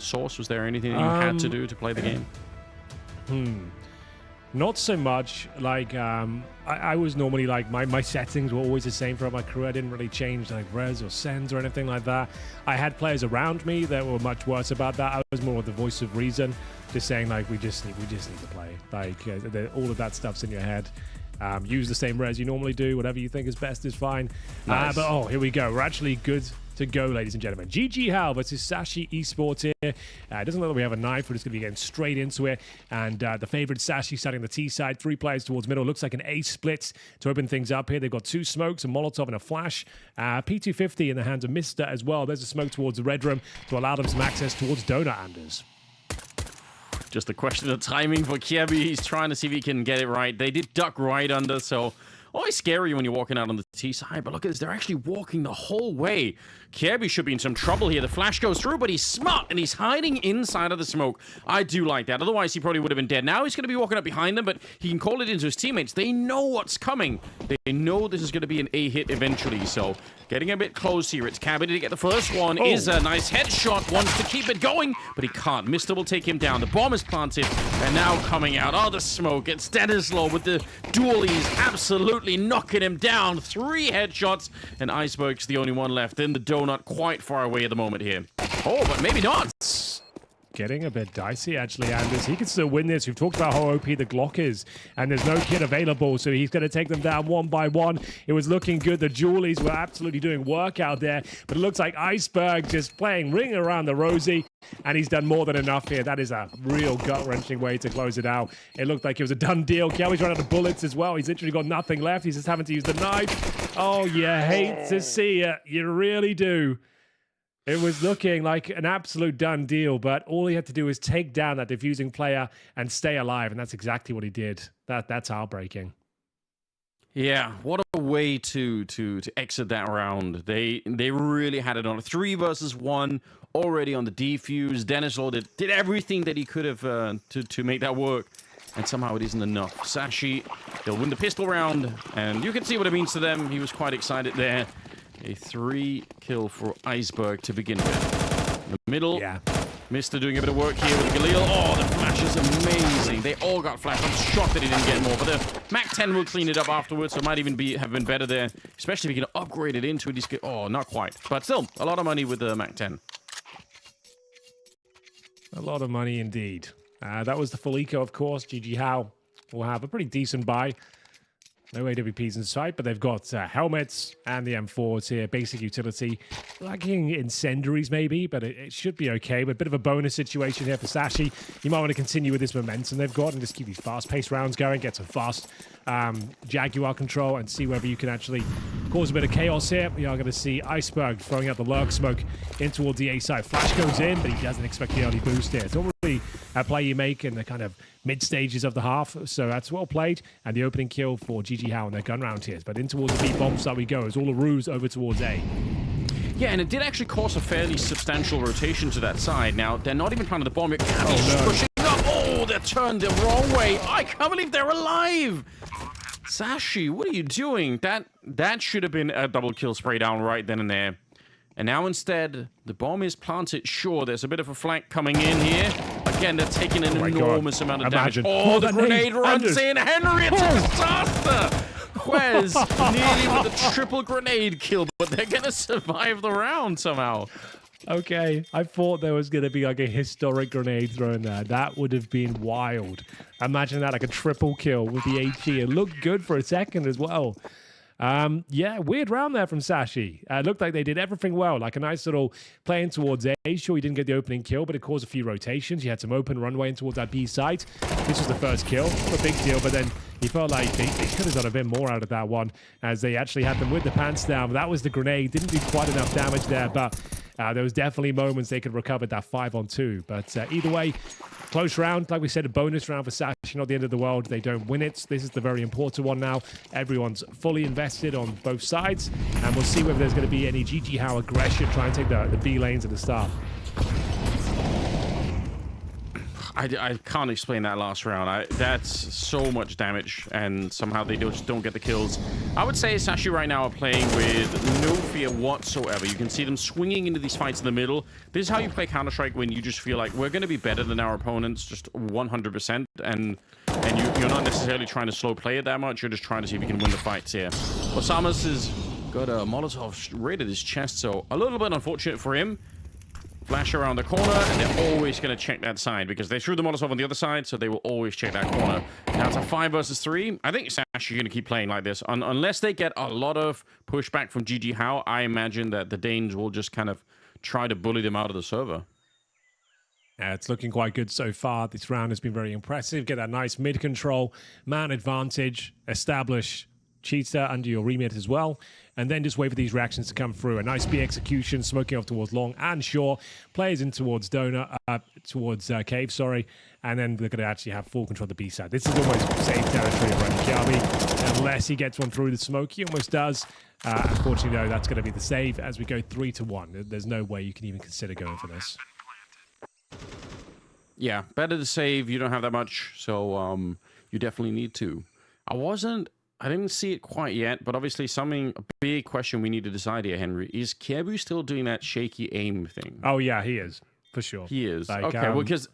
in Source? Was there anything that you had to do to play the game? Not so much. Like, I was normally like, my settings were always the same throughout my career. I didn't really change like res or sends or anything like that. I had players around me that were much worse about that. I was more of the voice of reason, just saying like, we just need to play. Like, all of that stuff's in your head. Use the same res you normally do. Whatever you think is best is fine. Nice. But oh, here we go. We're actually good to go, ladies and gentlemen. JiJieHao versus Sashi Esports here. It doesn't look like we have a knife. We're just going to be getting straight into it. And the favorite Sashi starting the T side. 3 players towards middle. Looks like an A split to open things up here. They've got 2 smokes, a Molotov and a flash. P250 in the hands of Mr. as well. There's a smoke towards the red room to allow them some access towards Donut Anders. Just a question of timing for Kirby. He's trying to see if he can get it right. They did duck right under, so always scary when you're walking out on the T side, but look at this. They're actually walking the whole way. Kirby should be in some trouble here. The flash goes through, but he's smart, and he's hiding inside of the smoke. I do like that. Otherwise, he probably would have been dead. Now he's going to be walking up behind them, but he can call it into his teammates. They know what's coming. They know this is going to be an A hit eventually, so getting a bit close here. It's Cabby to get the first one. Is a nice headshot. Wants to keep it going, but he can't. Mister will take him down. The bomb is planted, and now coming out. Oh, the smoke. It's Denislow with the dualies absolutely knocking him down. 3 headshots, and Iceberg's the only one left. Then the donut quite far away at the moment here. Oh, but maybe not. Getting a bit dicey, actually, Anders. He can still win this. We've talked about how OP the Glock is, and there's no kit available, so he's going to take them down one by one. It was looking good. The Julies were absolutely doing work out there, but it looks like Iceberg just playing ring around the rosy, and he's done more than enough here. That is a real gut-wrenching way to close it out. It looked like it was a done deal. Kelly's run out of bullets as well. He's literally got nothing left. He's just having to use the knife. Oh, you hate to see it. You really do. It was looking like an absolute done deal, but all he had to do was take down that defusing player and stay alive, and that's exactly what he did. That's heartbreaking. Yeah, what a way to exit that round. They really had it on a 3 versus 1 already on the defuse. Denislow did everything that he could have to make that work, and somehow it isn't enough. Sashi, they'll win the pistol round, and you can see what it means to them. He was quite excited there. A 3 kill for Iceberg to begin with. In the middle, yeah. Mister doing a bit of work here with Galil. Oh, the flash is amazing. They all got flash. I'm shocked that he didn't get more, but the MAC-10 will clean it up afterwards, so it might even have been better there, especially if you can upgrade it into it. Oh, not quite. But still, a lot of money with the MAC-10. A lot of money indeed. That was the full eco, of course. JiJieHao will have a pretty decent buy. No AWPs in sight, but they've got helmets and the M4s here. Basic utility. Lacking incendiaries, maybe, but it should be okay. But a bit of a bonus situation here for Sashi. You might want to continue with this momentum they've got and just keep these fast-paced rounds going. Get some fast Jaguar control and see whether you can actually cause a bit of chaos here. We are going to see Iceberg throwing out the lurk smoke in towards the A side. Flash goes in, but he doesn't expect the early boost here. It's not really a play you make in the kind of mid stages of the half, so that's well played. And the opening kill for JiJieHao and their gun round here. But in towards the B bomb side we go as all the ruse over towards A. Yeah, and it did actually cause a fairly substantial rotation to that side. Now, they're not even planning the bomb. It can't be pushing up. Oh, they're turned the wrong way. I can't believe they're alive. Sashi, what are you doing? That should have been a double kill spray down right then and there. And now instead, the bomb is planted. Sure, there's a bit of a flank coming in here. Again, they're taking an enormous amount of damage. Oh, the grenade runs in. Henry, it's a disaster. Quez nearly with a triple grenade kill, but they're going to survive the round somehow. Okay, I thought there was going to be like a historic grenade thrown there. That would have been wild. Imagine that, like a triple kill with the HE. It looked good for a second as well. Yeah, weird round there from Sashi. Looked like they did everything well, like a nice little play in towards A. Sure, he didn't get the opening kill, but it caused a few rotations. He had some open runway in towards that B site. This was the first kill, a big deal, but then he felt like they could have done a bit more out of that one, as they actually had them with the pants down. But that was the grenade. Didn't do quite enough damage there, but there was definitely moments they could recover that 5-on-2. But either way, close round. Like we said, a bonus round for Sashi, not the end of the world. They don't win it. This is the very important one now. Everyone's fully invested on both sides, and we'll see whether there's going to be any JiJieHao aggression, try and take the B lanes at the start. I can't explain that last round. That's so much damage, and somehow they just don't get the kills. I would say Sashi right now are playing with no fear whatsoever. You can see them swinging into these fights in the middle. This is how you play Counter-Strike when you just feel like we're going to be better than our opponents, just 100%, and you're not necessarily trying to slow play it that much. You're just trying to see if you can win the fights here. Osama's has got a Molotov right at his chest, so a little bit unfortunate for him. Flash around the corner, and they're always going to check that side because they threw the Molotov on the other side, so they will always check that corner. Now it's a 5 versus 3. I think Sashi are going to keep playing like this. Unless they get a lot of pushback from JiJieHao, I imagine that the Danes will just kind of try to bully them out of the server. Yeah, it's looking quite good so far. This round has been very impressive. Get that nice mid-control, man advantage, establish cheater under your remit as well, and then just wait for these reactions to come through. A nice B execution, smoking off towards long and short, players in towards towards cave, sorry, and then they're going to actually have full control of the B side. This is almost safe territory around Kiabi, unless he gets one through the smoke. He almost does. Unfortunately, though, that's going to be the save as we go 3-1. There's no way you can even consider going for this. Yeah, better to save. You don't have that much, so you definitely need to. I didn't see it quite yet, but obviously a big question we need to decide here, Henry. Is Kiebu still doing that shaky aim thing? Oh, yeah, he is. For sure. He is. Like, okay, well, because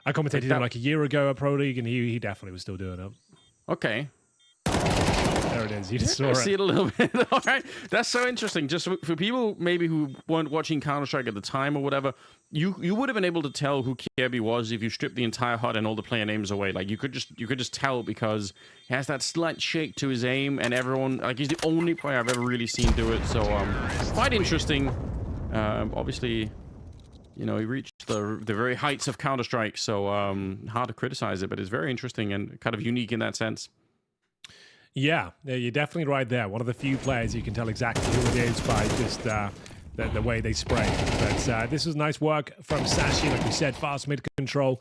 I commentated him like a year ago at Pro League, and he definitely was still doing it. Okay. There it is. You just saw it. See it a little bit. All right. That's so interesting. Just for people maybe who weren't watching Counter-Strike at the time or whatever, you would have been able to tell who Kirby was if you stripped the entire HUD and all the player names away. Like you could just tell because he has that slight shake to his aim, and everyone, like, he's the only player I've ever really seen do it. So quite interesting. Obviously, you know, he reached the very heights of Counter-Strike, so hard to criticize it, but it's very interesting and kind of unique in that sense. Yeah, you're definitely right there. One of the few players you can tell exactly who it is by just the way they spray. But this was nice work from Sashi. Like we said, fast mid-control,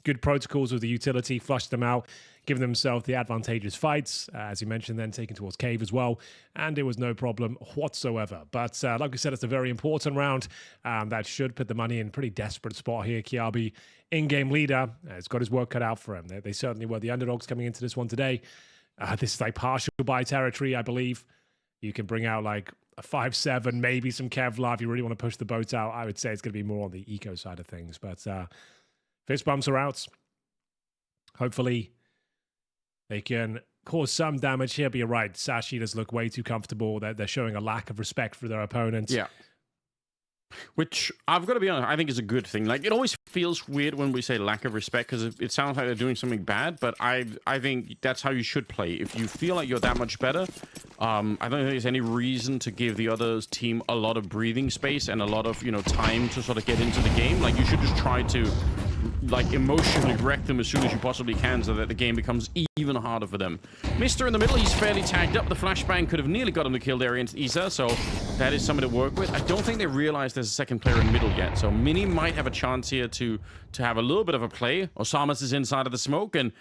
good protocols with the utility, flushed them out, giving themselves the advantageous fights, as you mentioned, then taken towards cave as well. And it was no problem whatsoever. But like we said, it's a very important round. That should put the money in a pretty desperate spot here. Kiabi, in-game leader, has got his work cut out for him. They certainly were the underdogs coming into this one today. This is like partial buy territory, I believe. You can bring out like a 5-7, maybe some Kevlar if you really want to push the boat out. I would say it's going to be more on the eco side of things. But fist bumps are out. Hopefully they can cause some damage here. But you're right, Sashi does look way too comfortable. They're showing a lack of respect for their opponents. Yeah. Which, I've got to be honest, I think is a good thing. Like, it always feels weird when we say lack of respect because it sounds like they're doing something bad, but I think that's how you should play. If you feel like you're that much better, I don't think there's any reason to give the other team a lot of breathing space and a lot of, you know, time to sort of get into the game. Like, you should just try to, like, emotionally wreck them as soon as you possibly can so that the game becomes even harder for them. Mister in the middle, he's fairly tagged up. The flashbang could have nearly got him to kill there against Isa, so that is something to work with. I don't think they realize there's a second player in middle yet, so Mini might have a chance here to have a little bit of a play. Osama's is inside of the smoke, and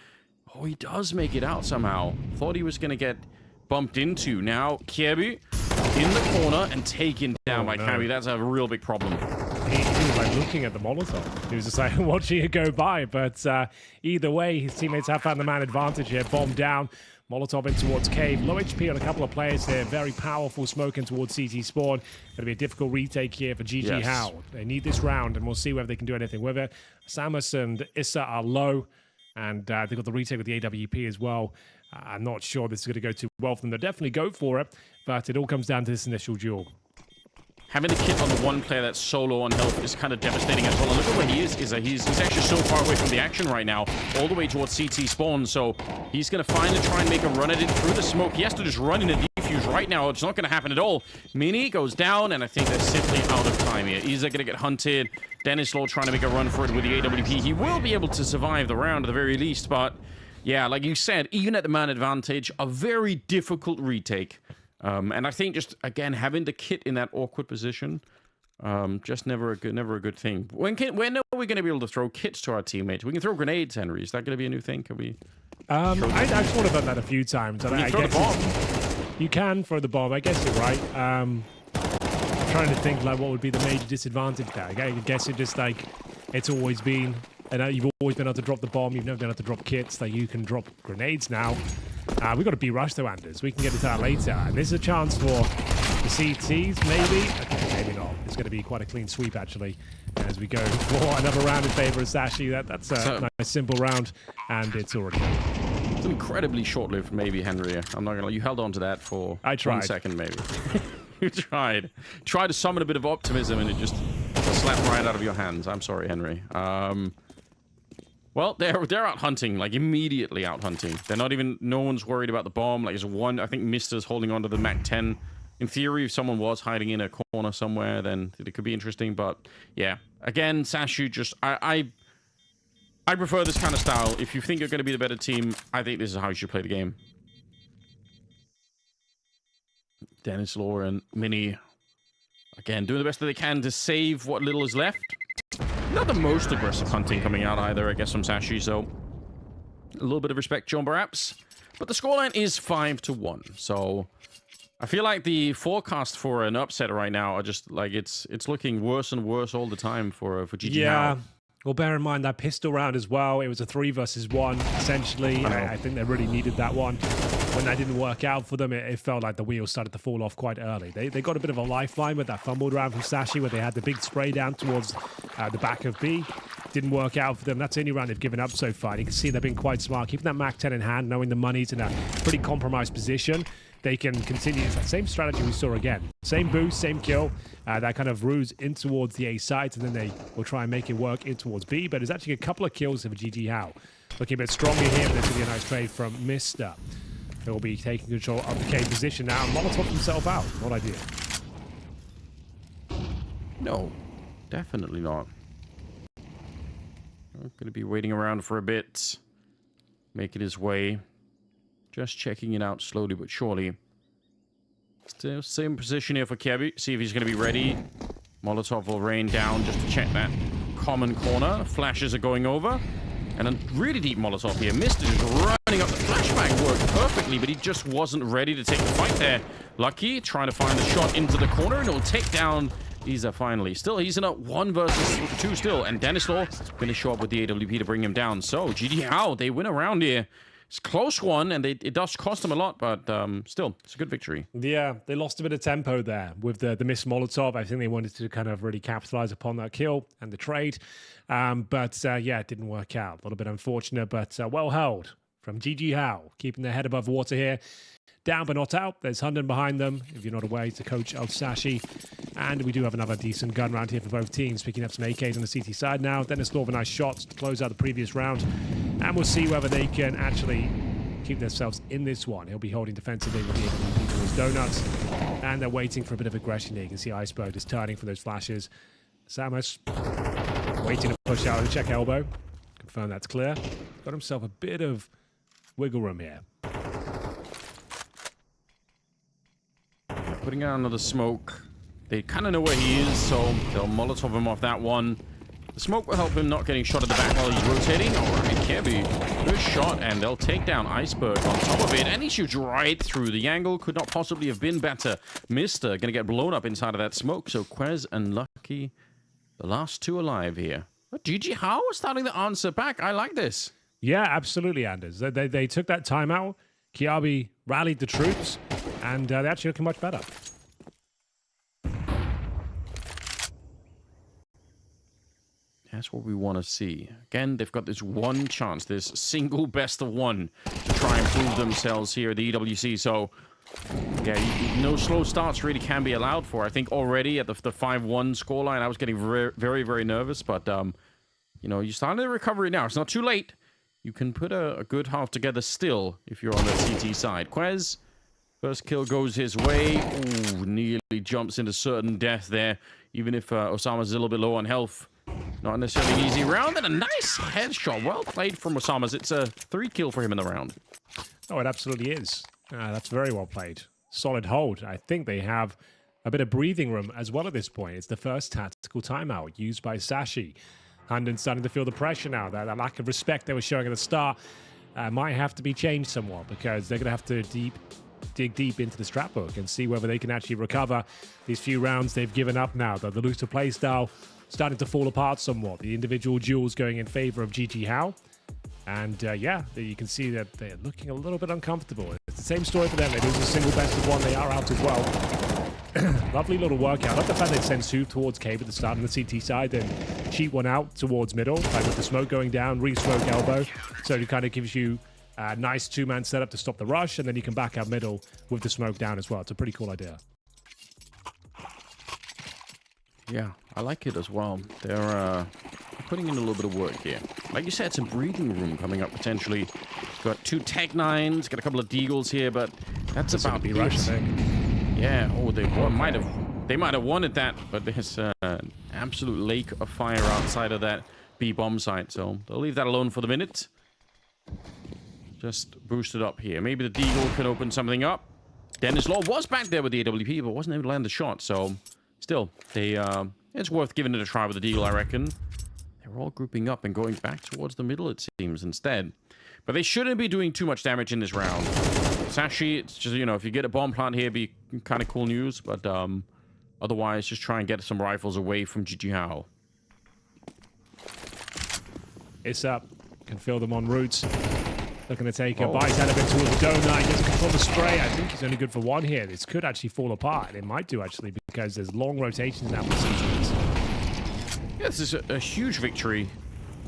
oh, he does make it out somehow. Thought he was going to get bumped into. Now, Kiebu in the corner and taken down by Kiebu. That's a real big problem. He was like looking at the Molotov. He was just like watching it go by. But either way, his teammates have found the man advantage here. Bomb down. Molotov in towards cave. Low HP on a couple of players here. Very powerful smoke in towards CT spawn. Going to be a difficult retake here for JiJieHao. Yes. They need this round, and we'll see whether they can do anything with it. Samus and Issa are low, and they've got the retake with the AWP as well. I'm not sure this is going to go too well for them. They'll definitely go for it, but it all comes down to this initial duel. Having the kit on the one player that's solo on health is kind of devastating as well. And look at where he is. He's actually so far away from the action right now, all the way towards CT spawn. So he's going to finally try and make a run at it through the smoke. He has to just run in a defuse right now. It's not going to happen at all. Mini goes down, and I think they're simply out of time here. Isa going to get hunted. Dennis Law trying to make a run for it with the AWP. He will be able to survive the round at the very least, but yeah, like you said, even at the man advantage, a very difficult retake. And I think just, again, having the kit in that awkward position, just never a good thing. When are we going to be able to throw kits to our teammates? We can throw grenades, Henry. Is that going to be a new thing? Can we? I thought about that a few times. And I throw the bomb. You can throw the bomb. I guess you're right. I'm trying to think like what would be the major disadvantage there. I guess it just like it's always been And you've always been able to drop the bomb. You've never been able to drop kits. That you can drop grenades now. We've got a B rush though, Anders. We can get into that later. And this is a chance for the CTs, maybe. Okay, maybe not. It's going to be quite a clean sweep, actually, as we go for another round in favor of Sashi. That's a nice, simple round, and it's already done. It's incredibly short-lived, maybe, Henry. I'm not going to lie. You held on to that for 1 second, maybe. You tried. Tried to summon a bit of optimism, and it just slapped right out of your hands. I'm sorry, Henry. Well, they're out hunting, like immediately out hunting. They're not even, no one's worried about the bomb. Like, there's one, I think Mister's holding onto the MAC-10. In theory, if someone was hiding in a corner somewhere, then it could be interesting. But yeah, again, Sashi just, I prefer this kind of style. If you think you're going to be the better team, I think this is how you should play the game. Dennis Law and Mini, again, doing the best that they can to save what little is left. Not the most aggressive hunting coming out either, I guess, from Sashi, so a little bit of respect, John, perhaps. But the scoreline is 5-1, so I feel like the forecast for an upset right now are just like it's looking worse and worse all the time for JiJieHao. Yeah. Well, bear in mind that pistol round as well. It was a 3 versus 1, essentially. I think they really needed that one. When that didn't work out for them, it felt like the wheels started to fall off quite early. They got a bit of a lifeline with that fumbled round from Sashi, where they had the big spray down towards the back of B. Didn't work out for them. That's the only round they've given up so far. You can see they've been quite smart, keeping that MAC-10 in hand, knowing the money's in a pretty compromised position. They can continue that same strategy we saw again. Same boost, same kill. That kind of ruse in towards the A site, and then they will try and make it work in towards B. But there's actually a couple of kills for JiJieHao. Looking a bit stronger here, but there's going to be a nice trade from Mister. He will be taking control of the K position now. Molotov himself out. Not ideal. No, definitely not. I'm going to be waiting around for a bit. Making his way. Just checking it out slowly but surely. Still same position here for Kirby. See if he's going to be ready. Molotov will rain down just to check that common corner. Flashes are going over. And a really deep Molotov here. Mister just running up. The flashbang worked perfectly, but he just wasn't ready to take the fight there. Lucky trying to find the shot into the corner, and it'll take down Isa finally. Still, he's in a 1 versus 2 still. And Dennis Law going to show up with the AWP to bring him down. So, JiJieHao, they win a round here. It's a close one, and it does cost them a lot, but still, it's a good victory. Yeah, they lost a bit of tempo there with the missed Molotov. I think they wanted to kind of really capitalize upon that kill and the trade. But yeah, it didn't work out. A little bit unfortunate, but well held from JiJieHao, keeping their head above water here. Down but not out. There's Hunden behind them. If you're not aware, he's the coach of Sashi. And we do have another decent gun round here for both teams. Picking up some AKs on the CT side now. Dennis Law with nice shots to close out the previous round. And we'll see whether they can actually keep themselves in this one. He'll be holding defensively with the AWP to his donuts. And they're waiting for a bit of aggression here. You can see Iceberg just turning for those flashes. Samus waiting to push out and check elbow. Confirm that's clear. Got himself a bit of wiggle room here. Putting out another smoke. They kind of know where he is, so they'll Molotov him off that one. The smoke will help him not getting shot at the back while he's rotating. All right, Kirby, good shot, and they'll take down Iceberg on top of it, and he shoots right through. The angle could not possibly have been better. Mister gonna get blown up inside of that smoke, so Quez and Lucky, the last 2 alive here. But JiJieHao is starting to answer back. I like this. Yeah, absolutely, Anders. They took that timeout. Kiabi rallied the troops, and they're actually looking much better. That's what we want to see. Again, they've got this one chance, this single best of one, to try and prove themselves here at the EWC. So, yeah, no slow starts really can be allowed for. I think already at the 5-1 scoreline, I was getting very, very nervous. But, you know, you're starting to recover it now. It's not too late. You can put a good half together still if you're on the CT side. Quez, first kill goes his way. Ooh, nearly jumps into certain death there, even if Osama's a little bit low on health. Not necessarily an easy round, and a nice headshot. Well played from Osama's. It's a 3 kill for him in the round. Oh, it absolutely is. That's very well played. Solid hold. I think they have a bit of breathing room as well at this point. It's the first tactical timeout used by Sashi. Hunden starting to feel the pressure now. That lack of respect they were showing at the start might have to be changed somewhat, because they're going to have to dig deep into the scrapbook and see whether they can actually recover these few rounds they've given up now. The looser play style starting to fall apart somewhat. The individual duels going in favor of JiJieHao. And yeah, you can see that they're looking a little bit uncomfortable. It's the same story for them. They lose a single best of one. They are out as well. Lovely little workout. I love the fact they send Sue towards cave at the start on the CT side, then cheat one out towards middle, like with the smoke going down, re-smoke elbow. So it kind of gives you a nice two-man setup to stop the rush, and then you can back out middle with the smoke down as well. It's a pretty cool idea. Yeah, I like it as well. They're putting in a little bit of work here. Like you said, some breathing room coming up potentially. Got 2 Tech 9s, got a couple of Deagles here, but that's about be rush, I think. Yeah, oh, they might have wanted that, but there's an absolute lake of fire outside of that B bomb site, so they'll leave that alone for the minute. Just boost it up here. Maybe the Deagle can open something up. Dennis Law was back there with the AWP, but wasn't able to land the shot, so still, it's worth giving it a try with the Deagle, I reckon. They're all grouping up and going back towards the middle, it seems, instead. But they shouldn't be doing too much damage in this round. Sashi, it's just, you know, if you get a bomb plant here, be kind of cool news. But otherwise, just try and get some rifles away from JiJieHao. It's up. Can feel them en route. Looking to take a bite out of it towards the donut. He doesn't control the spray. I think he's only good for one here. This could actually fall apart. It might do, actually, because there's long rotations now for seasons. Yeah, this is a huge victory.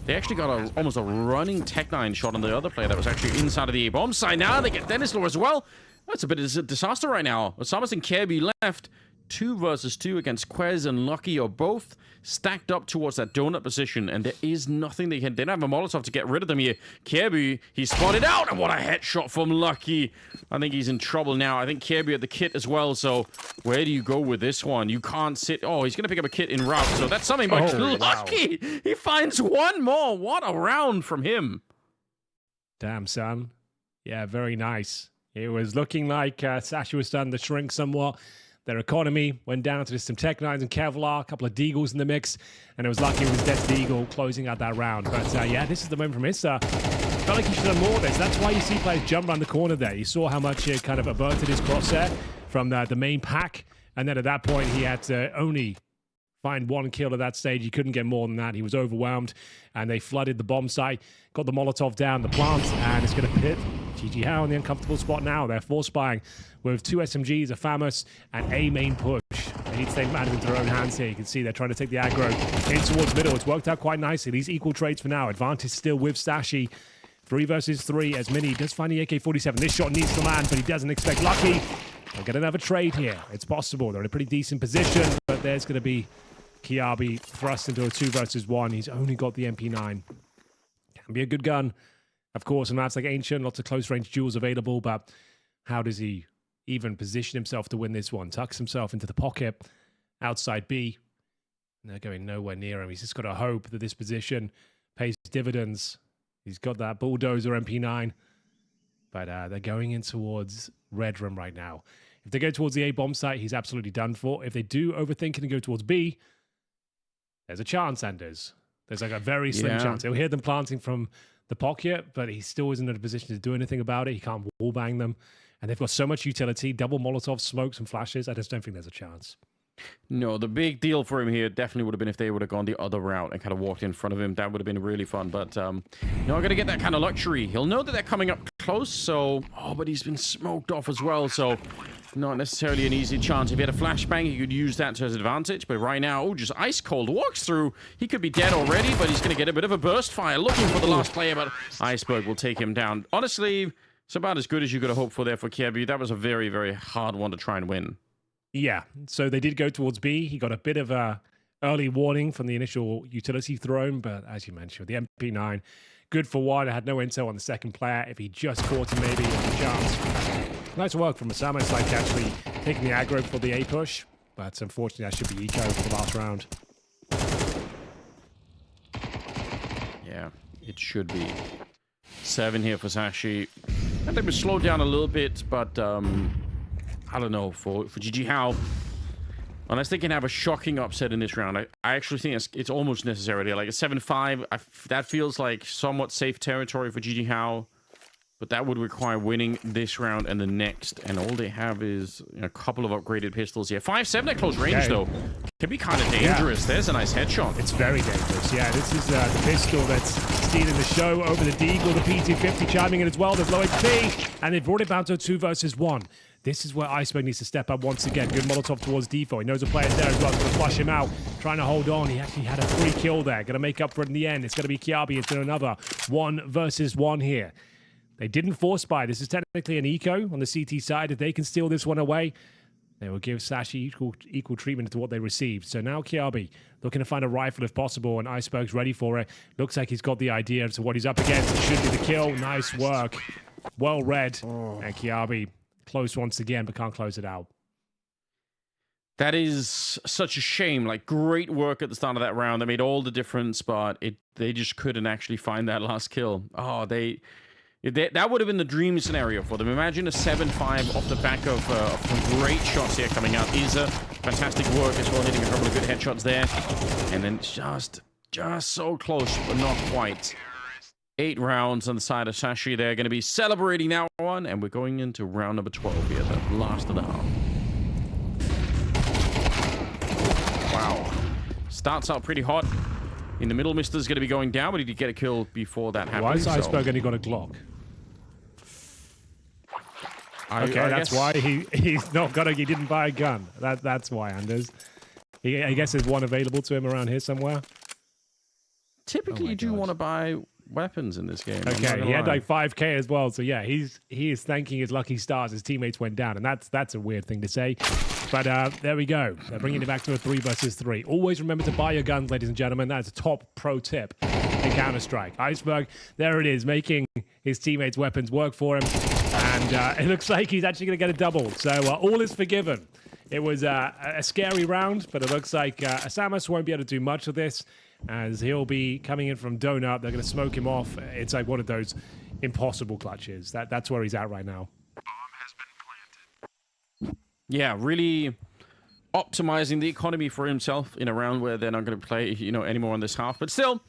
They actually got almost a running Tech 9 shot on the other player that was actually inside of the A-bomb side. Now they get Dennis Law as well. That's a bit of a disaster right now. Osama and Kirby left. 2 versus 2 against Quez and Lucky are both stacked up towards that donut position, and there is nothing they don't have a Molotov to get rid of them here. Kirby, he's spotted out, and what a headshot from Lucky. I think he's in trouble now. I think Kirby had the kit as well, so where do you go with this one? You can't sit. Oh, he's going to pick up a kit in route, so that's something, but Lucky, wow. He finds one more. What a round from him. Damn, son. Yeah, very nice. It was looking like Sashi was starting to shrink somewhat. Their economy went down to just some Tech 9s and Kevlar, a couple of Deagles in the mix, and it was Lucky with his Death Deagle closing out that round. But yeah, this is the moment from Issa. Felt like he should have done more of this. That's why you see players jump around the corner there. You saw how much it kind of averted his crosshair from the main pack, and then at that point he had to only find 1 kill at that stage. He couldn't get more than that. He was overwhelmed, and they flooded the bomb site, got the Molotov down, the plant, and it's going to pit JiJieHao in the uncomfortable spot now. They're force spying with 2 SMGs, a FAMAS, and a main push. They need to take matters into their own hands here. You can see they're trying to take the aggro in towards middle. It's worked out quite nicely. These equal trades for now. Advantage still with Sashi. 3 versus 3 as Mini does find the AK-47. This shot needs to land, but he doesn't expect Lucky. They'll get another trade here. It's possible. They're in a pretty decent position, but there's going to be Kiabi thrust into a 2 versus 1. He's only got the MP9. Can be a good gun, of course, and that's like Ancient, lots of close-range duels available, but how does he even position himself to win this one? Tucks himself into the pocket, outside B, and they're going nowhere near him. He's just got to hope that this position pays dividends. He's got that bulldozer MP9, but they're going in towards Red Room right now. If they go towards the A bomb site, he's absolutely done for. If they do overthink it and go towards B, there's a chance, Anders. There's like a very slim chance. He'll hear them planting from the pocket, but he still isn't in a position to do anything about it. He can't wallbang them. And they've got so much utility, double Molotov, smokes, and flashes. I just don't think there's a chance. No, the big deal for him here definitely would have been if they would have gone the other route and kind of walked in front of him. That would have been really fun. But not going to get that kind of luxury. He'll know that they're coming up close, so... Oh, but he's been smoked off as well, so... Not necessarily an easy chance. If he had a flashbang, he could use that to his advantage. But right now, just ice cold walks through. He could be dead already, but he's going to get a bit of a burst fire. Looking for the last player, but Iceberg will take him down. Honestly, it's about as good as you could have hoped for there for Kirby. That was a very, very hard one to try and win. Yeah, so they did go towards B. He got a bit of a early warning from the initial utility thrown, but as you mentioned, the MP9, good for 1. I had no intel on the second player. If he just caught him, maybe there's a chance. Nice work from Osama. It's like actually taking the aggro for the A push, but unfortunately that should be eco for the last round. Yeah, it should be. 7 here for Sashi. I think we slowed down a little bit, but I don't know, for JiJieHao, unless they can have a shocking upset in this round, I actually think it's almost necessary. Like a 7-5, that feels like somewhat safe territory for JiJieHao. But that would require winning this round and the next. And all they have is a couple of upgraded pistols here. 5.7 at close range, though. Can be kind of dangerous. There's a nice headshot. It's very dangerous. Yeah, this is the pistol that's stealing the show over the Deagle. The PT-50 chiming in as well. There's low HP. And they've brought it down to a 2 versus 1. This is where Iceberg needs to step up once again. Good Molotov towards Defo. He knows the player's there as well. He's going to flush him out. Trying to hold on. He actually had a free kill there. Going to make up for it in the end. It's going to be Kiabi into another 1 versus 1 here. They didn't force buy. This is technically an eco on the CT side. If they can steal this one away, they will give Sashi equal treatment to what they received. So now Kiabi looking to find a rifle if possible, and Iceberg's ready for it. Looks like he's got the idea as to what he's up against. It should be the kill. Nice work. Well read. And Kiabi close once again, but can't close it out. That is Such a shame. Like, great work at the start of that round. They made all the difference, but they just couldn't actually find that last kill. Oh, that would have been the dream scenario for them. Imagine a 7-5 off the back of some great shots here coming out. Isa, fantastic work as well, hitting a couple of good headshots there. And then just so close, but not quite. 8 rounds on the side of Sashi. They're going to be celebrating that one, and we're going into round number 12 here, the last of the half. Wow. Starts out pretty hot. In the middle, Mister's going to be going down, but he did get a kill before that happened. Why is Iceberg only got a Glock? Okay, that's why he's not got he didn't buy a gun. That's why, Anders. I guess there's one available to him around here somewhere. Typically, you do want to buy weapons in this game. Okay, he had like 5k as well. So yeah, he is thanking his lucky stars. His teammates went down, and that's a weird thing to say. But there we go. They're bringing it back to a 3 versus 3. Always remember to buy your guns, ladies and gentlemen. That's a top pro tip in Counter-Strike. Iceberg, there it is, making his teammates' weapons work for him. And it looks like he's actually going to get a double. So all is forgiven. It was a scary round, but it looks like Osama won't be able to do much of this, as he'll be coming in from donut. They're going to smoke him off. It's like one of those impossible clutches. That's where he's at right now. Yeah, really optimizing the economy for himself in a round where they're not going to play, anymore on this half. But still,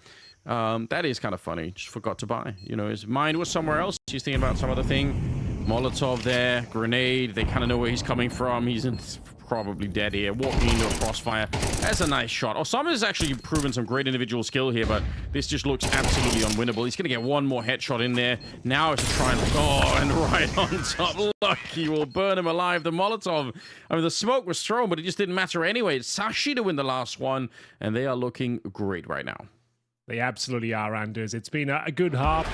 that is kind of funny. Just forgot to buy. His mind was somewhere else. He's thinking about some other thing. Molotov there, grenade. They kind of know where he's coming from. He's probably dead here. Walking into a crossfire. That's a nice shot. Osama has actually proven some great individual skill here, but this just looks absolutely unwinnable. He's going to get one more headshot in there. Now it's to try and right on top. Lucky will burn him alive. The Molotov, the smoke was thrown, but it just didn't matter anyway. It's Sashi to win the last one, and they are looking great right now. They absolutely are, Anders. It's been a good half.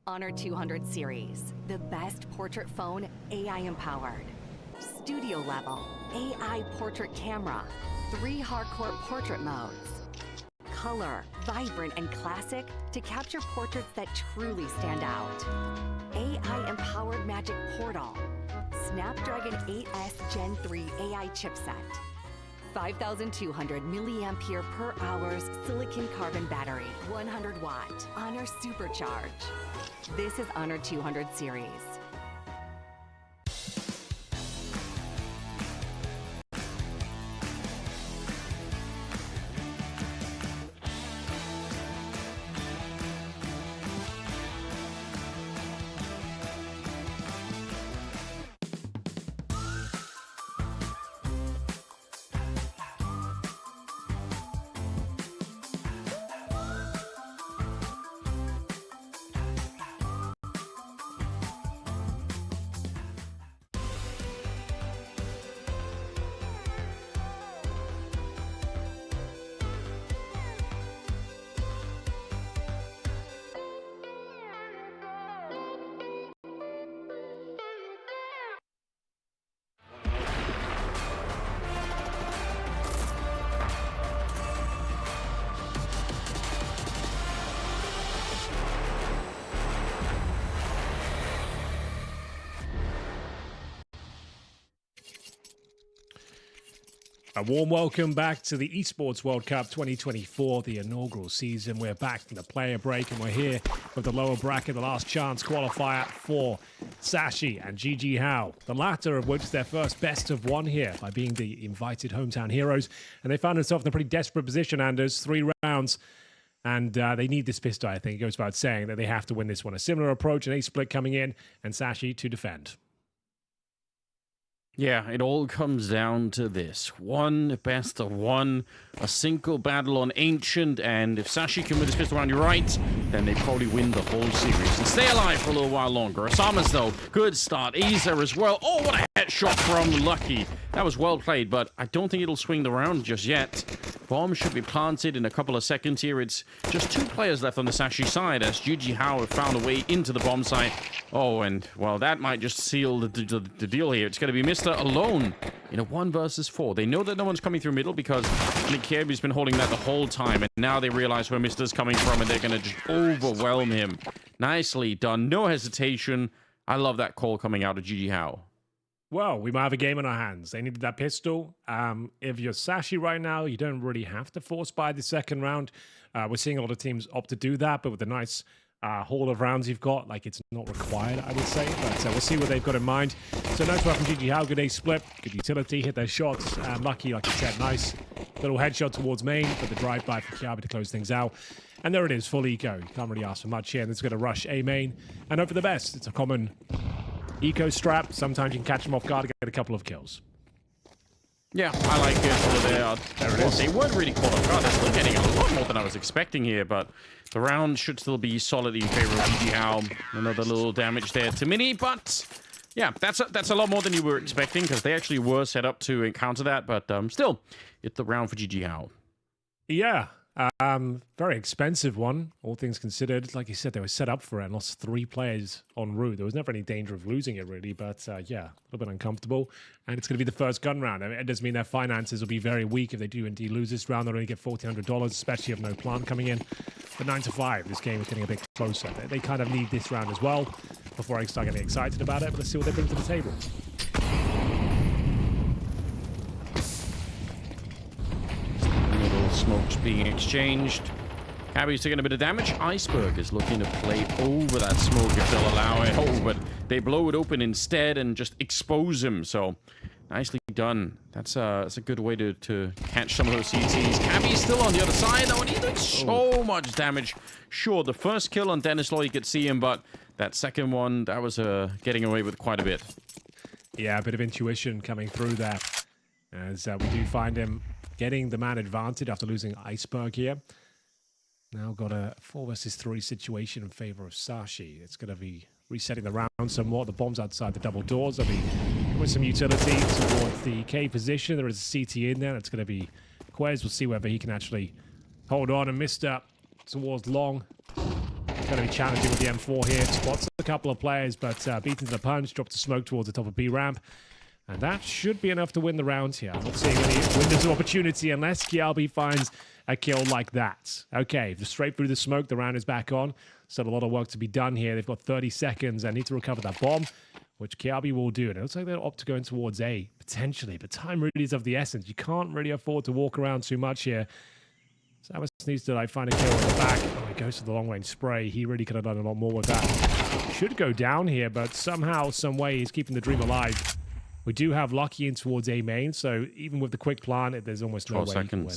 Honor 200 series, the best portrait phone AI empowered. Studio level, AI portrait camera, 3 hardcore portrait modes. Color, vibrant and classic to capture portraits that truly stand out. AI empowered magic portal. Snapdragon 8S Gen 3 AI chipset. 5,200 milliampere per hour silicon carbon battery, 100 watt, Honor Supercharge. This is Honor 200 series. A warm welcome back to the Esports World Cup 2024, the inaugural season. We're back from the player break and we're here with the lower bracket, the last chance qualifier for Sashi and JiJieHao. The latter of which is their first best of one here by being the invited hometown heroes. And they found themselves in a pretty desperate position, Anders, 3 rounds. And they need this pistol, I think. It goes without saying that they have to win this one. A similar approach, an A split coming in, and Sashi to defend. Yeah, it all comes down to this. One best of one, a single battle on Ancient, and if Sashi can win this pistol round, you're right, then they probably win the whole series and stay alive for a little while longer. Osama's, though, good start. Isa as well. Oh, what a headshot from Lucky. That was well played, but I don't think it'll swing the round just yet. Bomb should be planted in a couple of seconds here. It's just 2 players left on the Sashi side as JiJieHao have found a way into the bomb site. Oh, and, well, that might just seal the deal here. It's going to be Mr. alone in a 1 versus 4. They know that no one's coming through middle because Kirby's been holding that the whole time, and now they realize where Mr's coming from, and they're going to just overwhelm him. Nicely done. No hesitation. I love that call coming out of JiJieHao. Well, we might have a game on our hands. They needed that pistol. If you're Sashi right now, you don't really have to force buy the second round. We're seeing a lot of teams opt to do that, but with the nice haul of rounds you've got, like, it's not required, I would say. But we'll see what they've got in mind. So nice work from JiJieHao. Good A split. Good utility. Hit their shots. Lucky, like I said, nice little headshot towards main, but the drive-by for Kirby to close things out. And there it is, full eco. You can't really ask for much here. And it's going to rush A main and hope for the best. It's a common eco strap. Sometimes you can catch them off guard and get a couple of kills. Yeah, I like it. So there it is. They weren't really caught off guard. They're still getting a lot more than I was expecting here, but the round should still be solidly in favor of JiJieHao. Another little damage there to Mini, but yeah, that's a lot more than you were expecting because they actually were set up to encounter that, but still, it's the round for JiJieHao. Yeah. Very expensive one, all things considered. Like you said, they were set up for it and lost 3 players en route. There was never any danger of losing it, really, but yeah, a little bit uncomfortable. And it's going to be the first gun round. I mean, it does mean their finances will be very weak if they do indeed lose this round. They'll only get $1,400, especially if no plant coming in. But 9 to 5, this game is getting a bit closer. They kind of need this round as well before I start getting excited about it. But let's see what they bring to the table. Smokes being exchanged. Cabby's taking a bit of damage. Iceberg is looking to play over that smoke if they'll allow it. Oh, but they blow it open instead and just expose him. So nicely done. That's a good way to catch some of those CTs. Cabby's still on the other side though, and he did so much damage. Sure, the first kill on Dennis Law, you could see him, but that second one, that was getting away with quite a bit. Yeah, a bit of intuition coming through there as we do find him getting the man advantage after losing Iceberg here. Now got a 4 versus 3 situation in favor of Sashi. It's going to be resetting the round somewhat. The bomb's outside the double doors. There'll be with some utility towards the K position. There is a CT in there. It's going to be Quez. We'll see whether he can actually hold on. And Mr. towards long. Going to be challenging with the M4 here. Spots a couple of players, but beaten to the punch. Dropped a smoke towards the top of B ramp. And that should be enough to win the round here. I'm not seeing any windows of opportunity unless Kiabi finds a kill like that. Okay, straight through the smoke, the round is back on. Still a lot of work to be done here. They've got 30 seconds and need to recover that bomb, which Kiabi will do. And it looks like they'll opt to go in towards A, potentially. But time really is of the essence. You can't really afford to walk around too much here. Samus needs to find a kill in the back. Oh, he goes for the long-range spray. He really could have done a lot more with that. Should go down here, but somehow, some way, he's keeping the dream alive. We do have Lucky in towards A main, so even with the quick plan, there's almost no way he can win.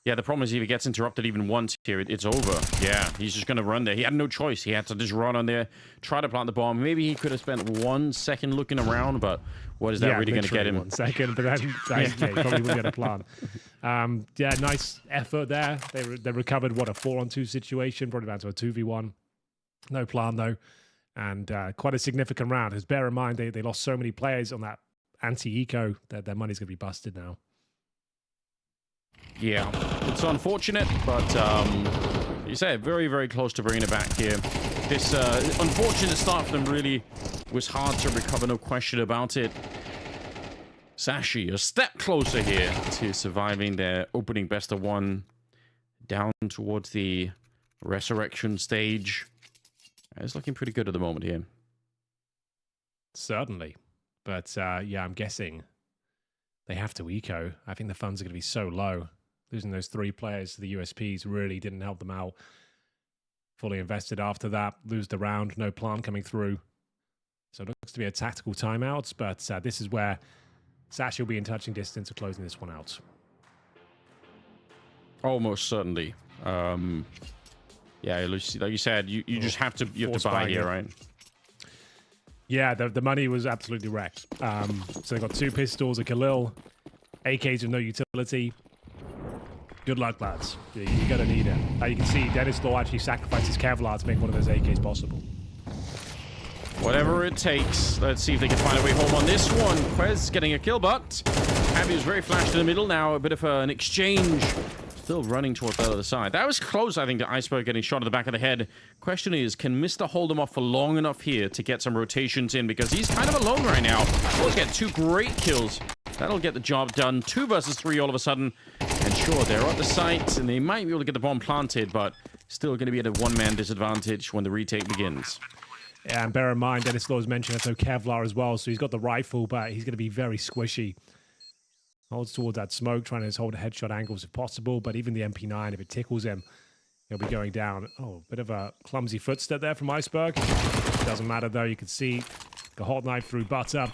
Yeah, the problem is if he gets interrupted even once here, it's over. Yeah, he's just going to run there. He had no choice. He had to just run on there, try to plant the bomb. Maybe he could have spent 1 second looking around, but what is that really going to get him? 1 second, but then he probably wouldn't get a plan. Yeah, nice effort there. They recovered, what, a 4-on-2 situation, brought it down to a 2v1. No plan, though. And quite a significant round. Because bear in mind, they lost so many players on that anti-eco that their money's going to be busted now. Yeah, it's unfortunate, but you say very, very close to bringing it back here. This unfortunate start for them really was hard to recover, no question about it. Sashi, a step closer here to surviving their opening best of one down towards the resurrection stage. It's looking pretty good at the moment here. Certainly. But yeah, I'm guessing they have to eco. I think the funds are going to be so low. Losing those 3 players to the USPs really didn't help them out. Fully invested after that. Lose the round. No plan coming through. So it looks to be a tactical timeout, but this is where Sashi will be in touching distance of closing this one out. Almost certainly. Yeah, like you said, you just have to buy here, right? Yeah, the money was absolutely wrecked. So they got 2 pistols, a Khalil, AKs with no utility. Good luck, lads. You're going to need it. You can see Dennis Law actually sacrificed his Kevlar to make one of those AKs possible. Whatever it takes. Let's see if they can find a way home on this one. Quez getting a kill, but Abby was very flashed in the middle. Now a bit of an exchange. Still running towards the other side. That was close, I think, to Iceberg getting shot at the back of the head. Question is, can Mr. hold him off for long enough here to get some rotations in? Because he's kind of alone right now. He'll get 2 great kills. That'll get the job done. 2 versus 3 all of a sudden. And sure, they're at the site, and they might be able to get the bomb planted, but still going to be at a one-man disadvantage when the retake begins. Yeah, and bear in mind, Dennis Law has mentioned that's no Kevlar as well, so he's got the rifle, but he's going to be very squishy. Holds towards that smoke, trying to hold headshot angles if possible, but even the MP9, if it tickles him, he'll be going down. Oh, bit of a clumsy footstep there from Iceberg. Doesn't matter, though. You can see the hot knife through butter.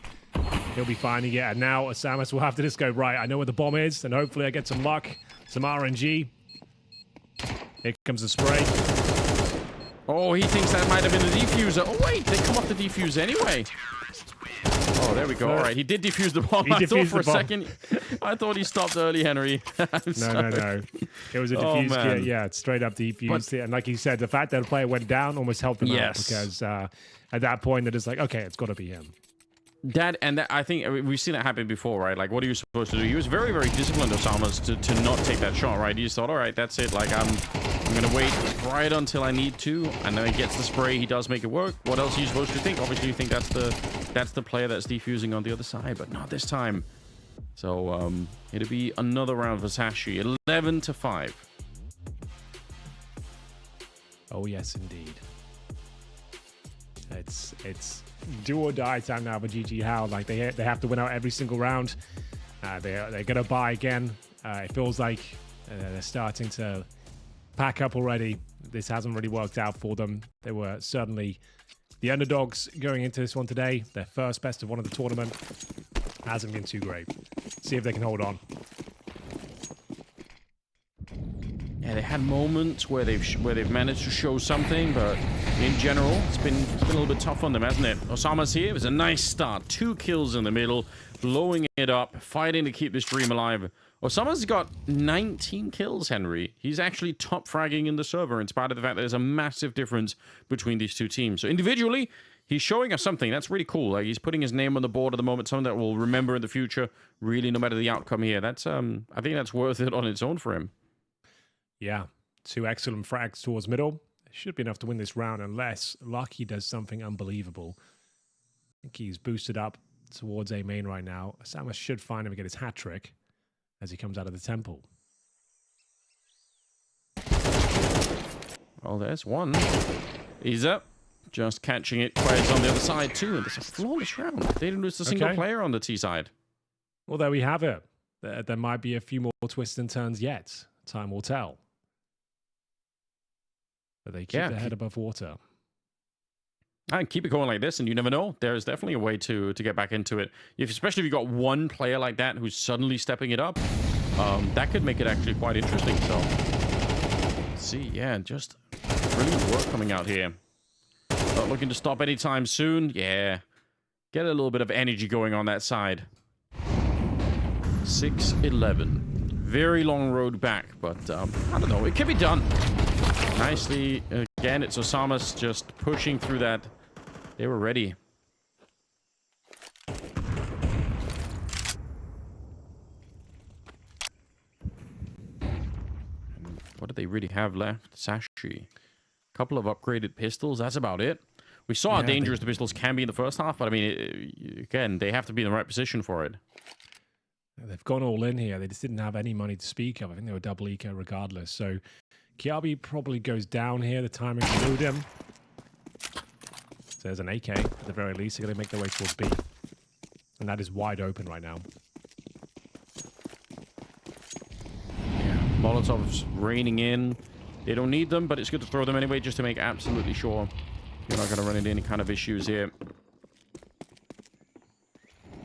He'll be finding it, and now Osama will have to just go, right, I know where the bomb is, and hopefully I get some luck, some RNG. Here comes the spray. Oh, he thinks that might have been the diffuser. Oh, wait, they come off the diffuser anyway. Oh, there we go. All right, he did defuse the bomb. I thought for a second, I thought he stopped early, Henry. No. It was a diffuse kit. Yeah, straight up defused it. And like you said, the fact that the player went down almost helped him out because at that point, they're just like, okay, it's got to be him. That I think we've seen that happen before, right? Like, what are you supposed to do? He was very, very disciplined, Osama's, to not take that shot, right? He just thought, all right, that's it. Like, I'm gonna wait right until I need to, and then he gets the spray. He does make it work. What else are you supposed to think? Obviously, you think that's the player that's defusing on the other side, but not this time. So it'll be another round for Sashi. 11-5. Oh yes, indeed. It's do or die time now for JiJieHao. Like they have to win out every single round. They're gonna buy again. It feels like they're starting to pack up already. This hasn't really worked out for them. They were certainly the underdogs going into this one today. Their first best of one of the tournament hasn't been too great. See if they can hold on. Yeah, they had moments where they've managed to show something, but in general, it's been a little bit tough on them, hasn't it? Osama's here. It was a nice start. 2 kills in the middle, blowing it up, fighting to keep this dream alive. Osama's got 19 kills, Henry. He's actually top fragging in the server, in spite of the fact that there's a massive difference between these 2 teams. So individually, he's showing us something. That's really cool. Like, he's putting his name on the board at the moment, something that we'll remember in the future, really, no matter the outcome here. That's I think that's worth it on its own for him. Yeah, 2 excellent frags towards middle. It should be enough to win this round unless Lucky does something unbelievable. I think he's boosted up towards A main right now. Osama should find him and get his hat trick as he comes out of the temple. Well, there's one. He's up. Just catching it. Quez on the other side too. And it's a flawless round. They didn't lose a single player on the T side. Well, there we have it. There might be a few more twists and turns yet. Time will tell. But they keep their head above water. And keep it going like this, and you never know. There's definitely a way to get back into it. Especially if you've got one player like that who's suddenly stepping it up. That could make it actually quite interesting. So, let's see. Yeah, just brilliant work coming out here. Not looking to stop anytime soon. Yeah. Get a little bit of energy going on that side. 6-11. Very long road back, but I don't know. It can be done. Nicely. Again, it's Osama's just pushing through that. They were ready. What do they really have left? Sashi. A couple of upgraded pistols. That's about it. We saw how dangerous the pistols can be in the first half, but I mean, again, they have to be in the right position for it. They've gone all in here. They just didn't have any money to speak of. I think they were double eco regardless. So Kiabi probably goes down here. The timing will elude him. So there's an AK at the very least. They're going to make their way towards B. And that is wide open right now. Molotovs raining in. They don't need them, but it's good to throw them anyway, just to make absolutely sure you're not going to run into any kind of issues here.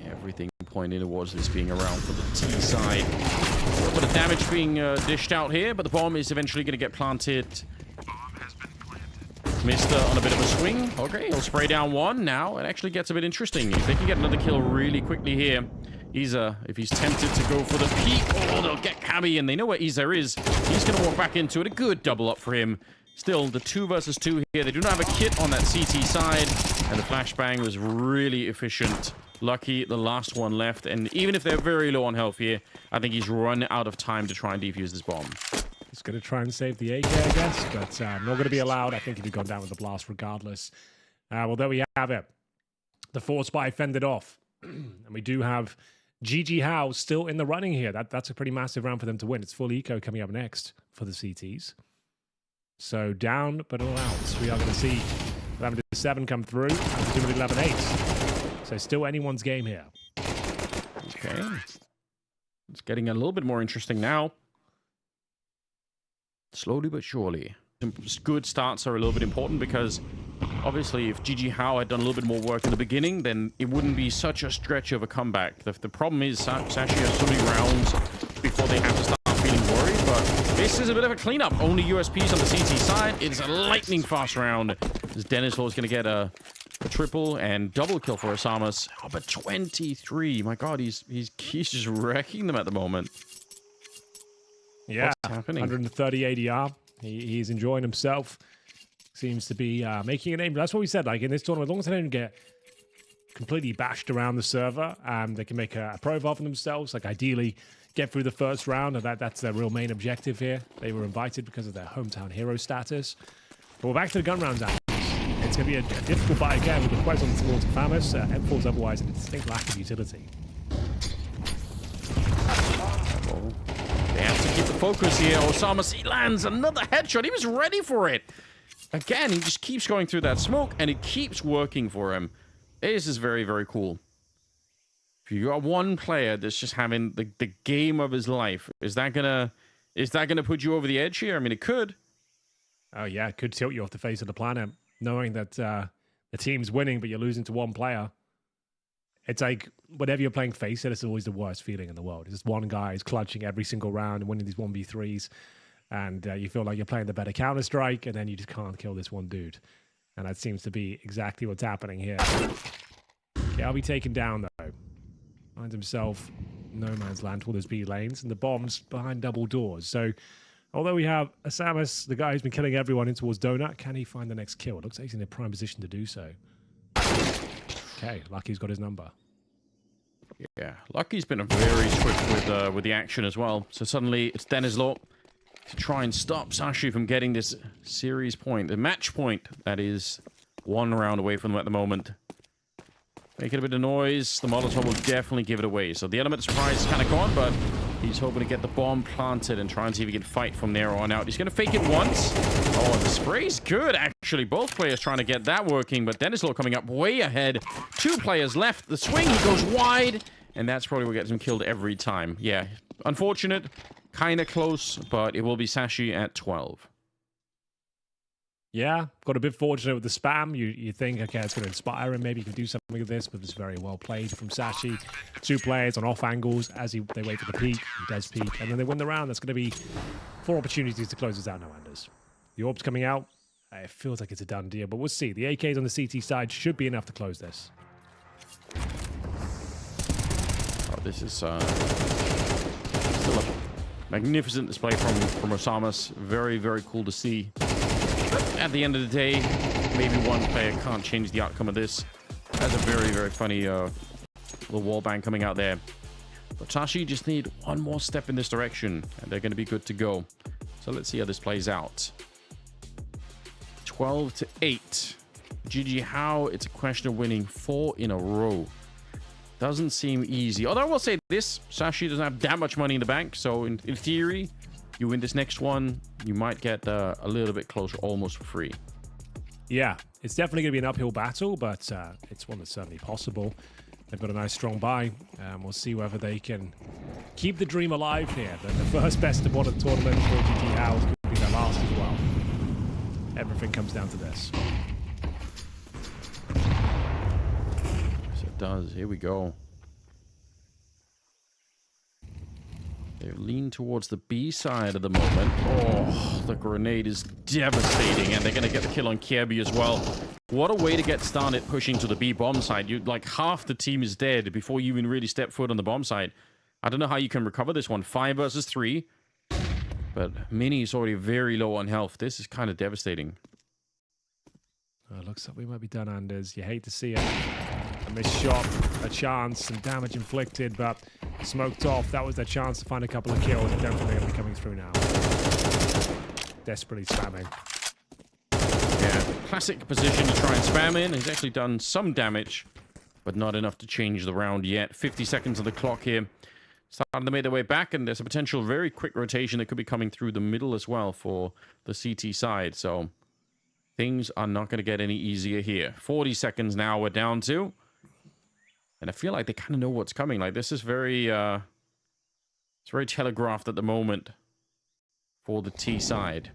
Everything pointing towards this being around for the T side. A little bit of damage being dished out here, but the bomb is eventually going to get planted. Mister on a bit of a swing. Okay, he'll spray down one. Now it actually gets a bit interesting. If they can get another kill really quickly here, Iza, if he's tempted to go for the peek, oh, they'll get Cabby, and they know where Iza is. He's going to walk back into it. A good double up for him. Still, the 2 versus 2 here. They do not have a kit on that CT side, and the flashbang was really efficient. Lucky, the last one left, and even if they're very low on health here, I think he's run out of time to try and defuse this bomb. He's going to try and save the AK, I guess, but not going to be allowed. I think he'd have gone down with the blast regardless. Well, there we have it. The 4-spy fended off, and we do have JiJieHao still in the running here. That's a pretty massive round for them to win. It's full eco coming up next for the CTs. So down, but all out. We are going to see 11-7 come through, and presumably 11-8. So still anyone's game here. Okay. It's getting a little bit more interesting now. Slowly but surely. Good starts are a little bit important because obviously if JiJieHao had done a little bit more work in the beginning, then it wouldn't be such a stretch of a comeback. The problem is Sashi has so many rounds before they have to start feeling worried, but this is a bit of a cleanup. Only USPs on the CT side. It's a lightning fast round. As Dennis Law is going to get a triple and double kill for Osama. Oh, but 23. My God, he's just wrecking them at the moment. Yeah, what's happening? 130 ADR. He's enjoying himself. Seems to be making a name. That's what we said. Like in this tournament, as long as they don't get completely bashed around the server, they can make a profile for themselves. Like ideally, get through the first round, and that's their real main objective here. They were invited because of their hometown hero status. But we're back to the gun rounds. It's going to be a difficult fight again with the Quez on towards Famus. M4's otherwise a distinct lack of utility. They have to keep the focus here. Osama, he lands another headshot. He was ready for it. Again, he just keeps going through that smoke, and it keeps working for him. This is very, very cool. If you got one player that's just having the game of his life, is that gonna put you over the edge here? I mean, it could. Oh yeah, it could tilt you off the face of the planet, knowing that the team's winning, but you're losing to one player. It's like, whenever you're playing Face It, it's always the worst feeling in the world. It's just one guy is clutching every single round and winning these 1v3s. And you feel like you're playing the better Counter-Strike, and then you just can't kill this one dude. And that seems to be exactly what's happening here. Okay, I'll be taken down, though. Finds himself no man's land toward those B lanes, and the bomb's behind double doors. So, although we have Osamas, the guy who's been killing everyone in towards Donut, can he find the next kill? It looks like he's in a prime position to do so. Okay, Lucky's got his number. Yeah, Lucky's been very quick with the action as well. So suddenly it's Dennis Law to try and stop Sashi from getting this series point, the match point that is 1 round away from them at the moment. Making a bit of noise. The Molotov will definitely give it away. So the element of surprise is kind of gone, but he's hoping to get the bomb planted and try and see if he can fight from there on out. He's going to fake it once. Oh, the spray's good, actually. Both players trying to get that working, but Dennis Law coming up way ahead. 2 players left. The swing, he goes wide, and that's probably what gets him killed every time. Yeah, unfortunate. Kind of close, but it will be Sashi at 12. Yeah, got a bit fortunate with the spam. You think, okay, it's going to inspire him. Maybe he can do something with this, but it's very well played from Sashi. 2 players on off angles as they wait for the peak. He does peak, and then they win the round. That's going to be 4 opportunities to close this out, no Anders. The orb's coming out. It feels like it's a done deal, but we'll see. The AKs on the CT side should be enough to close this. Oh, this is still a magnificent display from Osamas. Very, very cool to see. But at the end of the day, maybe one player can't change the outcome of this. That's a very, very funny little wall bang coming out there. But Sashi just need one more step in this direction, and they're going to be good to go. So let's see how this plays out. 12-8. JiJieHao, it's a question of winning 4 in a row. Doesn't seem easy. Although I will say this, Sashi doesn't have that much money in the bank, so in theory, you win this next one, you might get a little bit closer, almost for free. Yeah, it's definitely going to be an uphill battle, but it's one that's certainly possible. They've got a nice strong buy. We'll see whether they can keep the dream alive here. The first best of one at the tournament for JiJieHao could be their last as well. Everything comes down to this. Yes, it does. Here we go. They lean towards the B side at the moment. Oh, the grenade is devastating, and they're going to get the kill on Kirby as well. What a way to get started pushing to the B bomb side. You like half the team is dead before you even really step foot on the bomb side. I don't know how you can recover this one. 5 versus 3. But Mini is already very low on health. This is kind of devastating. Looks like we might be done, Anders. You hate to see it. A missed shot, a chance, some damage inflicted, but smoked off. That was their chance to find a couple of kills. I don't think they're going to be coming through now. Desperately spamming. Yeah, classic position to try and spam in. He's actually done some damage, but not enough to change the round yet. 50 seconds on the clock here. Starting to make their way back, and there's a potential very quick rotation that could be coming through the middle as well for the CT side. So things are not going to get any easier here. 40 seconds now we're down to. And I feel like they kind of know what's coming. Like, this is very, it's very telegraphed at the moment for the T side.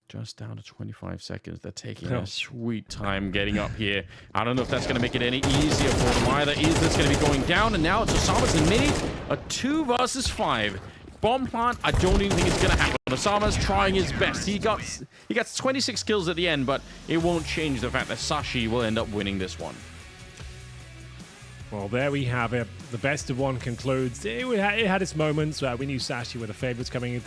Just down to 25 seconds. They're taking a sweet time getting up here. I don't know if that's going to make it any easier for them either. Is this going to be going down? And now it's Osama's and Mini. A 2 versus 5. Bomb plant, I don't even think it's going to happen. Osama's trying his best. He got 26 kills at the end, but it won't change the fact that Sashi will end up winning this one. Well, there we have it. The best of one concludes. It had its moments. We knew Sashi were the favorites coming into